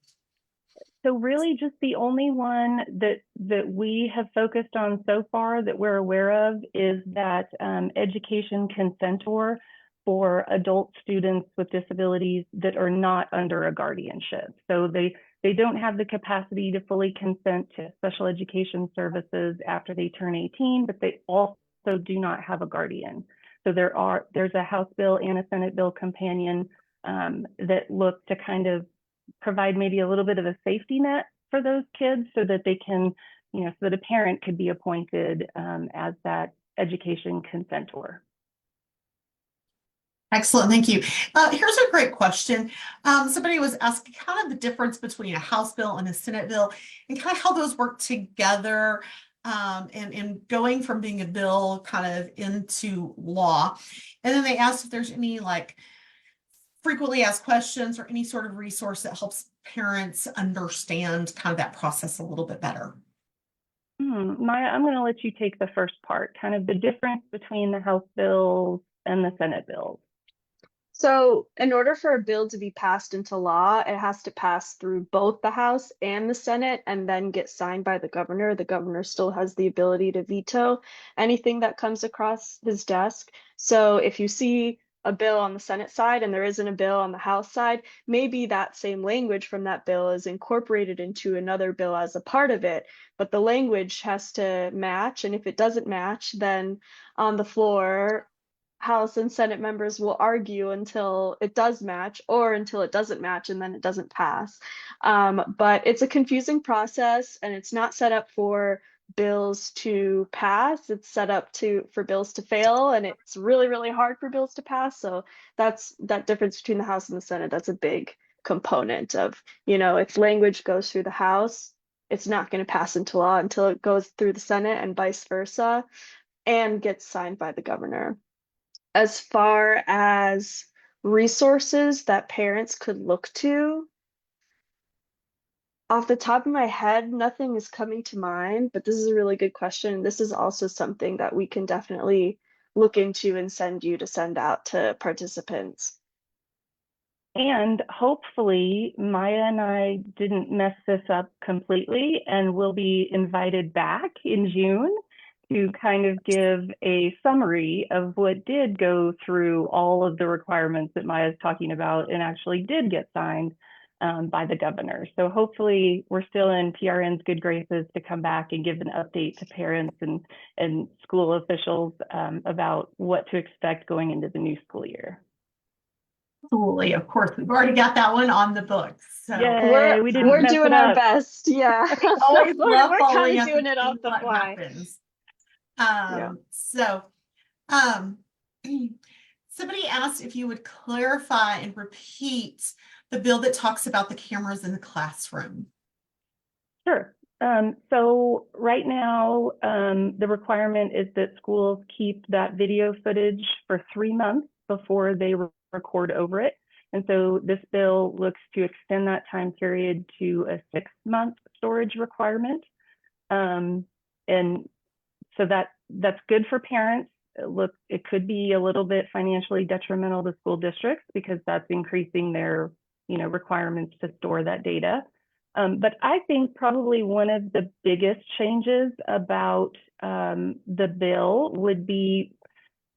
Speaker 2: So really just the only one that we have focused on so far that we're aware of is that education consentor for adult students with disabilities that are not under a guardianship. So they don't have the capacity to fully consent to special education services after they turn 18, but they also do not have a guardian. So there's a House bill and a Senate bill companion that look to kind of provide maybe a little bit of a safety net for those kids so that they can, so that a parent could be appointed as that education consentor.
Speaker 1: Excellent, thank you. Here's a great question. Somebody was asking kind of the difference between a House bill and a Senate bill and kind of how those work together and going from being a bill kind of into law. And then they asked if there's any like frequently asked questions or any sort of resource that helps parents understand kind of that process a little bit better.
Speaker 2: Maya, I'm going to let you take the first part, kind of the difference between the House bills and the Senate bills.
Speaker 3: So, in order for a bill to be passed into law, it has to pass through both the House and the Senate and then get signed by the governor. The governor still has the ability to veto anything that comes across his desk. So, if you see a bill on the Senate side and there isn't a bill on the House side, maybe that same language from that bill is incorporated into another bill as a part of it, but the language has to match. And if it doesn't match, then on the floor, House and Senate members will argue until it does match or until it doesn't match and then it doesn't pass. But it's a confusing process and it's not set up for bills to pass. It's set up for bills to fail, and it's really, really hard for bills to pass. So that's that difference between the House and the Senate. That's a big component of, if language goes through the House, it's not going to pass into law until it goes through the Senate and vice versa and gets signed by the governor. As far as resources that parents could look to, off the top of my head, nothing is coming to mind, but this is a really good question. This is also something that we can definitely look into and send out to participants.
Speaker 2: And hopefully Maya and I didn't mess this up completely, and we'll be invited back in June to kind of give a summary of what did go through all of the requirements that Maya's talking about and actually did get signed by the governor. So hopefully we're still in PRN's good graces to come back and give an update to parents and school officials about what to expect going into the new school year.
Speaker 1: Absolutely, of course, we've already got that one on the books. So
Speaker 2: Yay,
Speaker 3: we're doing our best. Yeah.
Speaker 1: Always love
Speaker 3: we're
Speaker 1: following
Speaker 3: kind
Speaker 1: up
Speaker 3: of doing
Speaker 1: and
Speaker 3: it off
Speaker 1: seeing
Speaker 3: the
Speaker 1: what
Speaker 3: fly.
Speaker 1: happens.
Speaker 3: Yeah.
Speaker 1: So somebody asked if you would clarify and repeat the bill that talks about the cameras in the classroom.
Speaker 2: Sure. So right now, the requirement is that schools keep that video footage for 3 months before they record over it. And so this bill looks to extend that time period to a 6-month storage requirement. And so that's good for parents. It could be a little bit financially detrimental to school districts because that's increasing their requirements to store that data. But I think probably one of the biggest changes about the bill would be,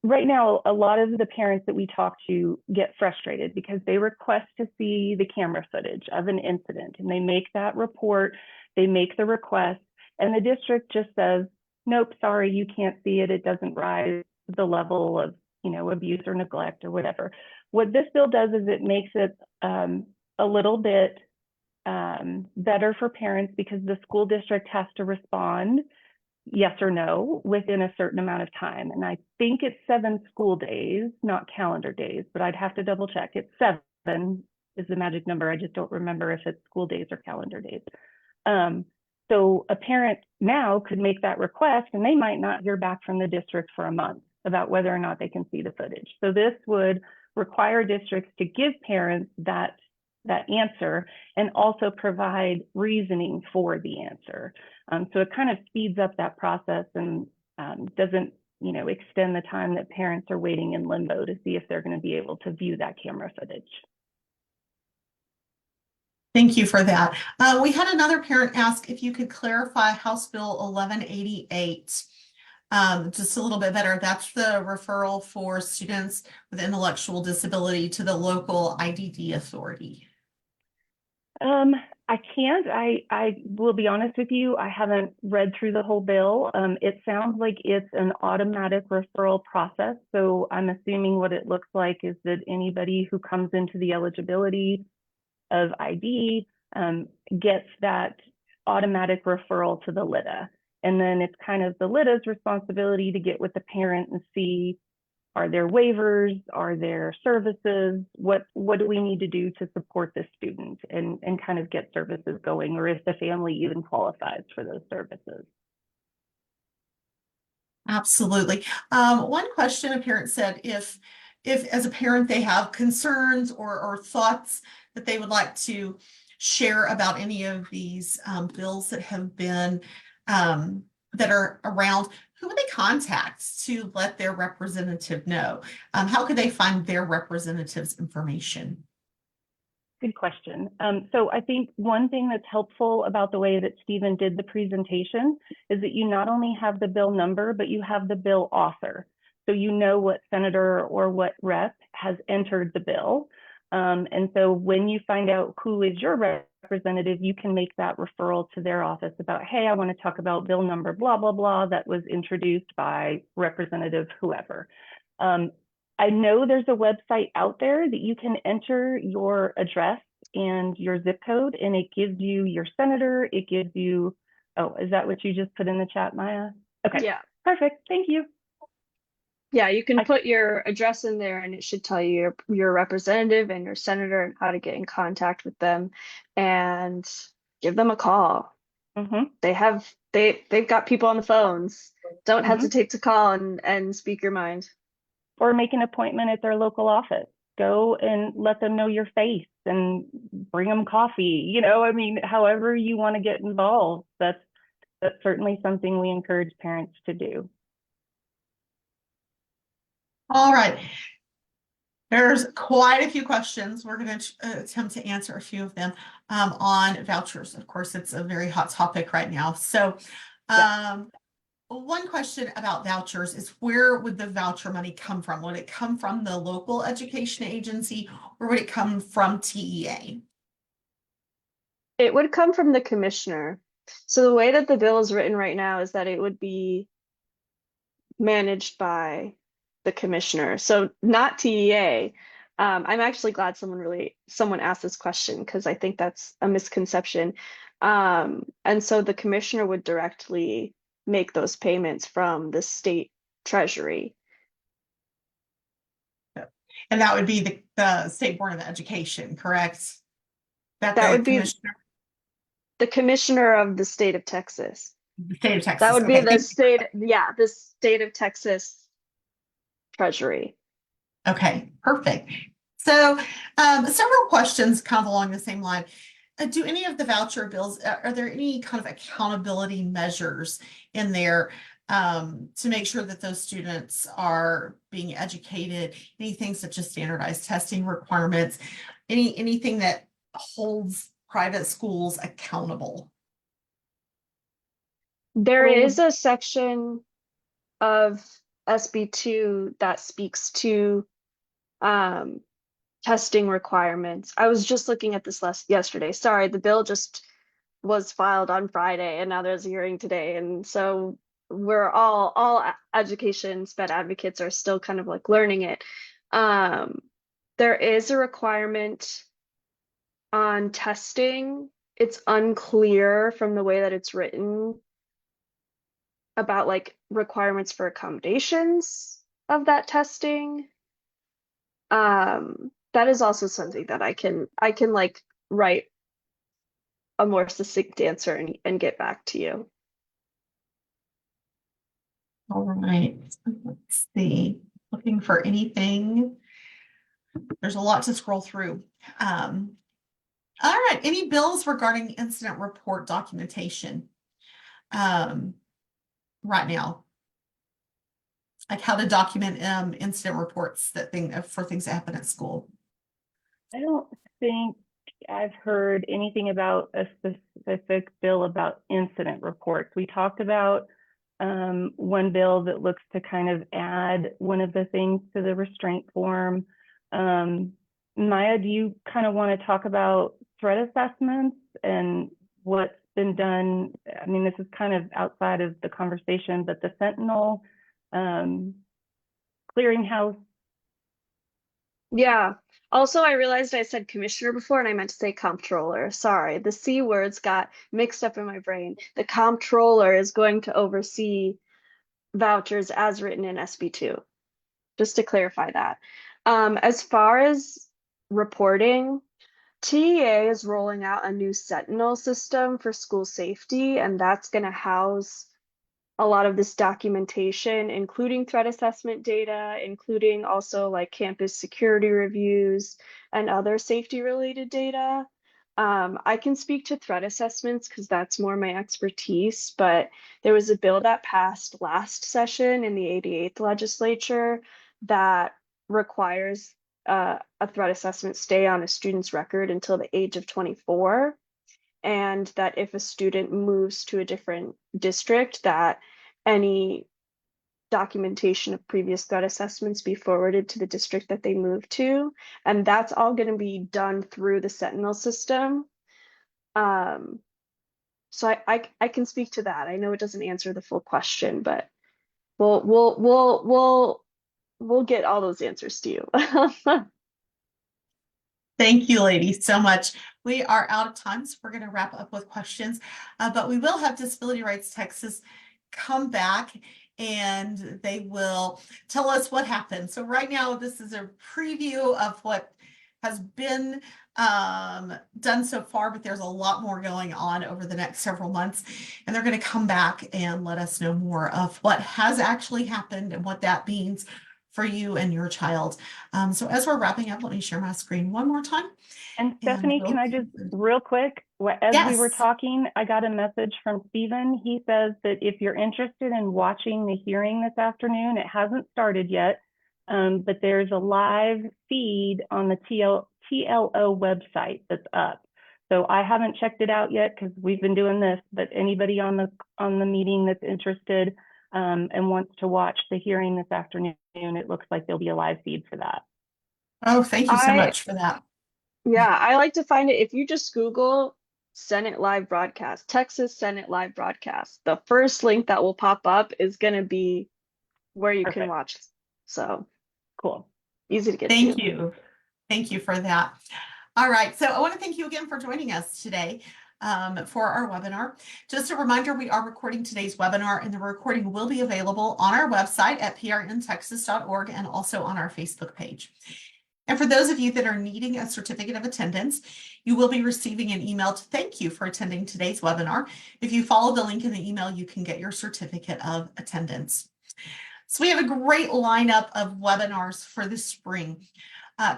Speaker 2: right now, a lot of the parents that we talk to get frustrated because they request to see the camera footage of an incident and they make that report, they make the request, and the district just says, nope, sorry, you can't see it. It doesn't rise to the level of, abuse or neglect or whatever. What this bill does is it makes it a little bit better for parents because the school district has to respond yes or no within a certain amount of time. And I think it's 7 school days, not calendar days, but I'd have to double check. It's 7 is the magic number. I just don't remember if it's school days or calendar days. So a parent now could make that request and they might not hear back from the district for a month about whether or not they can see the footage. So this would require districts to give parents that answer and also provide reasoning for the answer. So it kind of speeds up that process and doesn't, extend the time that parents are waiting in limbo to see if they're going to be able to view that camera footage.
Speaker 1: Thank you for that. We had another parent ask if you could clarify House Bill 1188 just a little bit better. That's the referral for students with intellectual disability to the local IDD authority.
Speaker 2: I can't. I will be honest with you. I haven't read through the whole bill. It sounds like it's an automatic referral process. So I'm assuming what it looks like is that anybody who comes into the eligibility of ID gets that automatic referral to the LIDA. And then it's kind of the LIDA's responsibility to get with the parent and see, are there waivers? Are there services? What do we need to do to support this student and kind of get services going, or if the family even qualifies for those services?
Speaker 1: Absolutely. One question a parent said, if as a parent they have concerns or thoughts that they would like to share about any of these bills that have been that are around, who would they contact to let their representative know? How could they find their representative's information?
Speaker 2: Good question. So I think one thing that's helpful about the way that Stephen did the presentation is that you not only have the bill number, but you have the bill author. So you know what senator or what rep has entered the bill. And so when you find out who is your representative, you can make that referral to their office about, hey, I want to talk about bill number blah, blah, blah, that was introduced by Representative whoever. I know there's a website out there that you can enter your address and your zip code, and it gives you your senator. It gives you, oh, is that what you just put in the chat, Maya? Okay,
Speaker 3: Yeah.
Speaker 2: perfect. Thank you.
Speaker 3: Yeah, you can put your address in there and it should tell you your representative and your senator and how to get in contact with them and give them a call. They've got people on the phones. Don't hesitate to call and speak your mind.
Speaker 2: Or make an appointment at their local office. Go and let them know your face and bring them coffee. You know, I mean, however you want to get involved, that's certainly something we encourage parents to do.
Speaker 1: All right. There's quite a few questions. We're going to attempt to answer a few of them on vouchers. Of course, it's a very hot topic right now. So one question about vouchers is, where would the voucher money come from? Would it come from the local education agency, or would it come from TEA?
Speaker 3: It would come from the commissioner. So the way that the bill is written right now is that it would be managed by the commissioner. So not TEA. I'm actually glad someone asked this question, because I think that's a misconception. And so the commissioner would directly make those payments from the state treasury.
Speaker 1: And that would be the State Board of Education, correct?
Speaker 3: That would be the commissioner of the state of Texas.
Speaker 1: The state of Texas.
Speaker 3: That would be the state, the state of Texas treasury.
Speaker 1: Okay, perfect. So several questions kind of along the same line. Do any of the voucher bills, are there any kind of accountability measures in there to make sure that those students are being educated? Anything such as standardized testing requirements, anything that holds private schools accountable?
Speaker 3: There is a section of SB2 that speaks to testing requirements. I was just looking at this yesterday. Sorry, the bill just was filed on Friday and now there's a hearing today. And so we're all education SPED advocates are still kind of like learning it. There is a requirement on testing. It's unclear from the way that it's written about like requirements for accommodations of that testing. That is also something that I can like write a more succinct answer and get back to you.
Speaker 1: All right, let's see. Looking for anything. There's a lot to scroll through. All right, any bills regarding incident report documentation right now? Like how to document incident reports for things that happen at school.
Speaker 2: I don't think I've heard anything about a specific bill about incident reports. We talked about one bill that looks to kind of add one of the things to the restraint form. Maya, do you kind of want to talk about threat assessments and what's been done? I mean, this is kind of outside of the conversation, but the Sentinel clearinghouse.
Speaker 3: Yeah. Also, I realized I said commissioner before and I meant to say comptroller. Sorry, the C words got mixed up in my brain. The comptroller is going to oversee vouchers as written in SB2, just to clarify that. As far as reporting, TEA is rolling out a new Sentinel system for school safety, and that's going to house a lot of this documentation, including threat assessment data, including also like campus security reviews and other safety related data. I can speak to threat assessments because that's more my expertise, but there was a bill that passed last session in the 88th legislature that requires a threat assessment stay on a student's record until the age of 24, and that if a student moves to a different district, that any documentation of previous threat assessments be forwarded to the district that they move to. And that's all going to be done through the Sentinel system. So I can speak to that. I know it doesn't answer the full question, but we'll get all those answers to you.
Speaker 1: Thank you, ladies, so much. We are out of time, so we're going to wrap up with questions, but we will have Disability Rights Texas come back and they will tell us what happened. So right now, this is a preview of what has been done so far, but there's a lot more going on over the next several months, and they're going to come back and let us know more of what has actually happened and what that means for you and your child. So as we're wrapping up, let me share my screen one more time.
Speaker 2: And Stephanie, can I just real quick, as we were talking, I got a message from Stephen. He says that if you're interested in watching the hearing this afternoon, it hasn't started yet, but there's a live feed on the TLO website that's up. So I haven't checked it out yet because we've been doing this, but anybody on the meeting that's interested and wants to watch the hearing this afternoon, it looks like there'll be a live feed for that.
Speaker 1: Oh, thank you so much for that.
Speaker 3: Yeah, I like to find it. If you just Google Senate live broadcast, Texas Senate live broadcast, the first link that will pop up is going to be where you can watch. So
Speaker 2: cool.
Speaker 3: Easy to get
Speaker 1: Thank
Speaker 3: to.
Speaker 1: you. Thank you for that. All right. So I want to thank you again for joining us today for our webinar. Just a reminder, we are recording today's webinar, and the recording will be available on our website at prntexas.org and also on our Facebook page. And for those of you that are needing a certificate of attendance, you will be receiving an email to thank you for attending today's webinar. If you follow the link in the email, you can get your certificate of attendance. So we have a great lineup of webinars for the spring.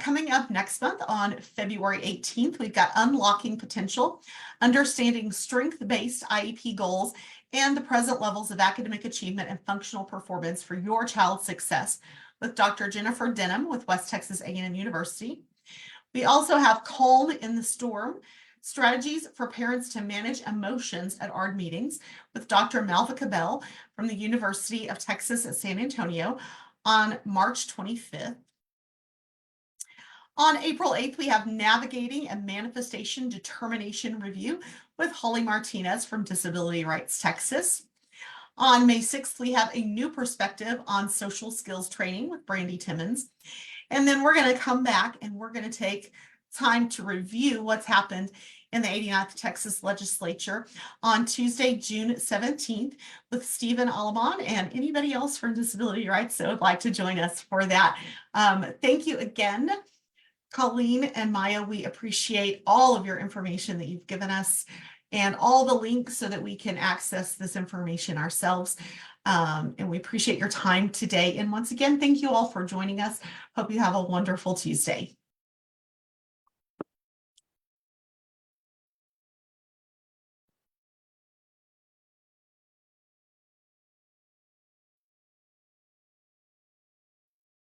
Speaker 1: Coming up next month on February 18th, we've got Unlocking Potential, Understanding Strength-Based IEP Goals, and the Present Levels of Academic Achievement and Functional Performance for Your Child's Success, with Dr. Jennifer Denham with West Texas A&M University. We also have Calm in the Storm, Strategies for Parents to Manage Emotions at ARD Meetings, with Dr. Malvika Bell from the University of Texas at San Antonio on March 25th. On April 8th, we have Navigating a Manifestation Determination Review with Holly Martinez from Disability Rights Texas. On May 6th, we have a new perspective on social skills training with Brandy Timmons. And then we're going to come back and we're going to take time to review what's happened in the 89th Texas Legislature on Tuesday, June 17th with Stephen Alamon and anybody else from Disability Rights that would like to join us for that. Thank you again, Colleen and Maya. We appreciate all of your information that you've given us and all the links so that we can access this information ourselves. And we appreciate your time today. And once again, thank you all for joining us. Hope you have a wonderful Tuesday.